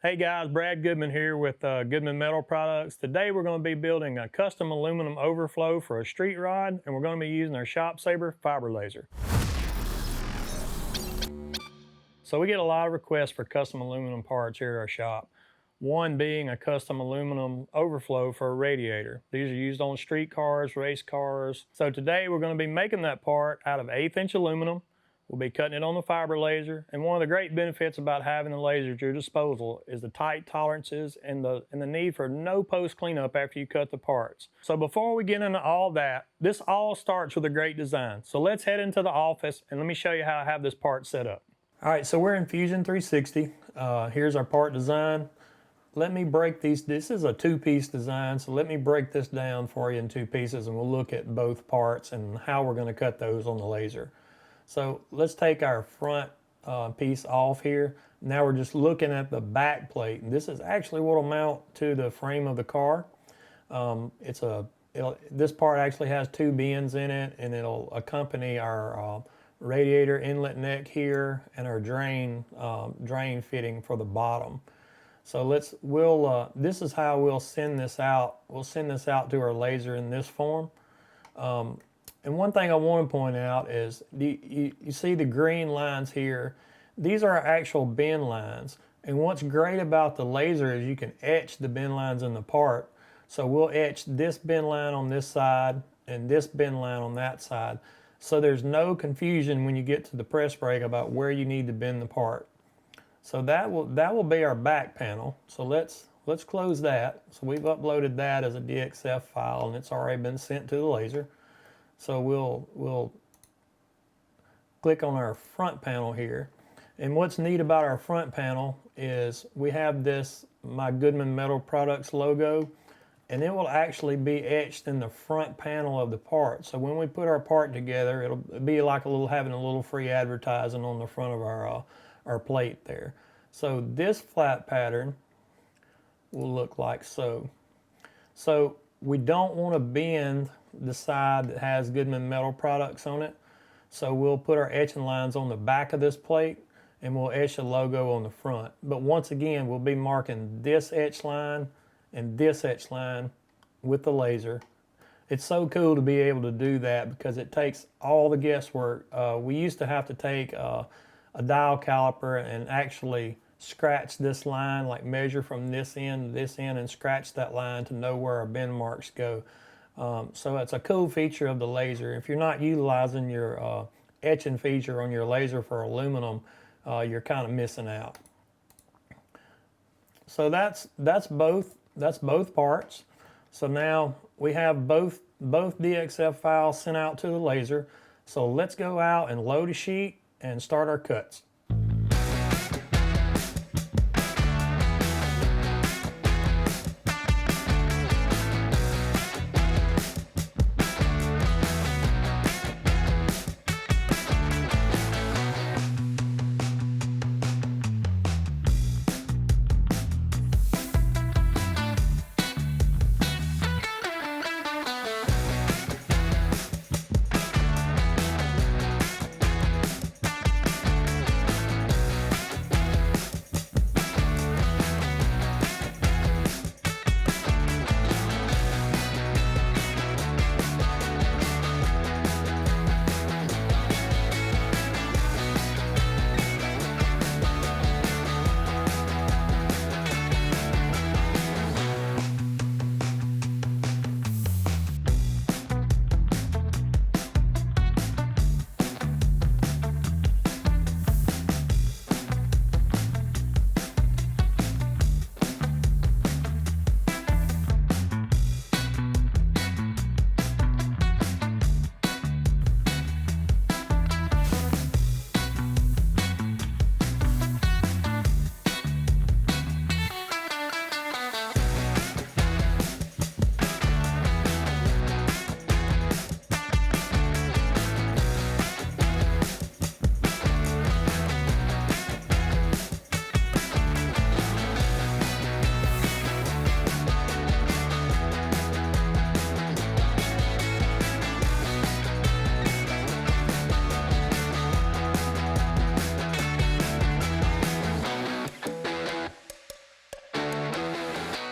Hey guys, Brad Goodman here with Goodman Metal Products. Today we're going to be building a custom aluminum overflow for a street rod, and we're going to be using our ShopSabre FiberSabre. So we get a lot of requests for custom aluminum parts here at our shop. One being a custom aluminum overflow for a radiator. These are used on street cars, race cars. So today we're going to be making that part out of 1/8 inch aluminum. We'll be cutting it on the fiber laser, and one of the great benefits about having the laser at your disposal is the tight tolerances and the need for no post cleanup after you cut the parts. So before we get into all that, this all starts with a great design. So let's head into the office and let me show you how I have this part set up. All right, so we're in Fusion 360. Here's our part design. Let me break these. This is a two-piece design, so let me break this down for you in two pieces, and we'll look at both parts and how we're going to cut those on the laser. So let's take our front piece off here. Now we're just looking at the back plate, and this is actually what will mount to the frame of the car. This part actually has two bends in it, and it'll accompany our radiator inlet neck here and our drain fitting for the bottom. So this is how we'll send this out. We'll send this out to our laser in this form. And one thing I want to point out is you see the green lines here. These are our actual bend lines. And what's great about the laser is you can etch the bend lines in the part. So we'll etch this bend line on this side and this bend line on that side. So there's no confusion when you get to the press brake about where you need to bend the part. So that will be our back panel. So let's close that. So we've uploaded that as a DXF file, and it's already been sent to the laser. So we'll click on our front panel here. And what's neat about our front panel is we have my Goodman Metal Products logo, and it will actually be etched in the front panel of the part. So when we put our part together, it'll be like having a little free advertising on the front of our plate there. So this flat pattern will look like so. So we don't want to bend the side that has Goodman Metal Products on it. So we'll put our etching lines on the back of this plate, and we'll etch the logo on the front. But once again, we'll be marking this etch line and this etch line with the laser. It's so cool to be able to do that because it takes all the guesswork. We used to have to take a dial caliper and actually scratch this line, like measure from this end to this end and scratch that line to know where our bend marks go. So it's a cool feature of the laser. If you're not utilizing your etching feature on your laser for aluminum, you're kind of missing out. So that's both parts. So now we have both DXF files sent out to the laser. So let's go out and load a sheet and start our cuts.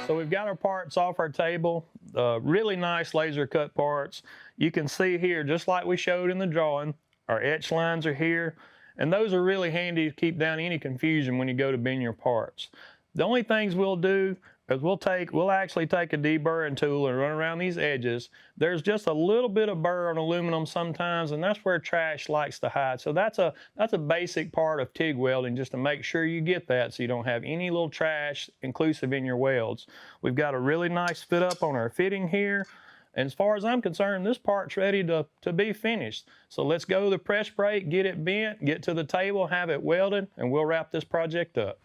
So we've got our parts off our table, really nice laser cut parts. You can see here, just like we showed in the drawing, our etch lines are here, and those are really handy to keep down any confusion when you go to bend your parts. The only things we'll do is we'll actually take a deburring tool and run around these edges. There's just a little bit of burr on aluminum sometimes, and that's where trash likes to hide. So that's a basic part of TIG welding, just to make sure you get that so you don't have any little trash inclusive in your welds. We've got a really nice fit up on our fitting here. And as far as I'm concerned, this part's ready to be finished. So let's go to the press brake, get it bent, get to the table, have it welded, and we'll wrap this project up.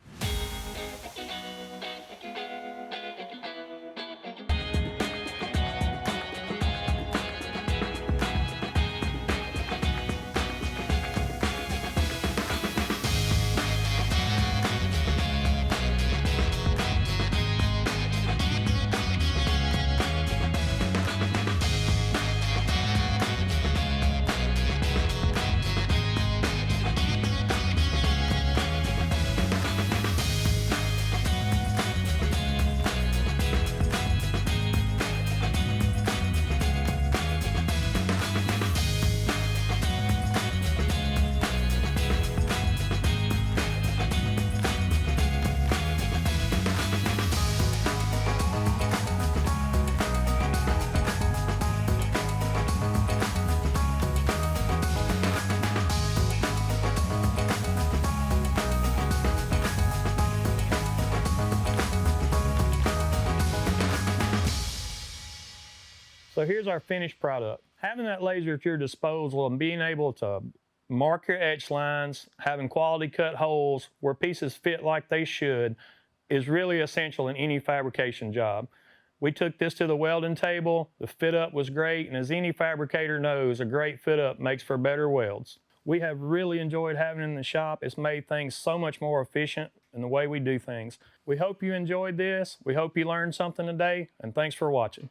So here's our finished product. Having that laser at your disposal and being able to mark your etch lines, having quality cut holes where pieces fit like they should is really essential in any fabrication job. We took this to the welding table, the fit up was great, and as any fabricator knows, a great fit up makes for better welds. We have really enjoyed having it in the shop. It's made things so much more efficient in the way we do things. We hope you enjoyed this. We hope you learned something today, and thanks for watching.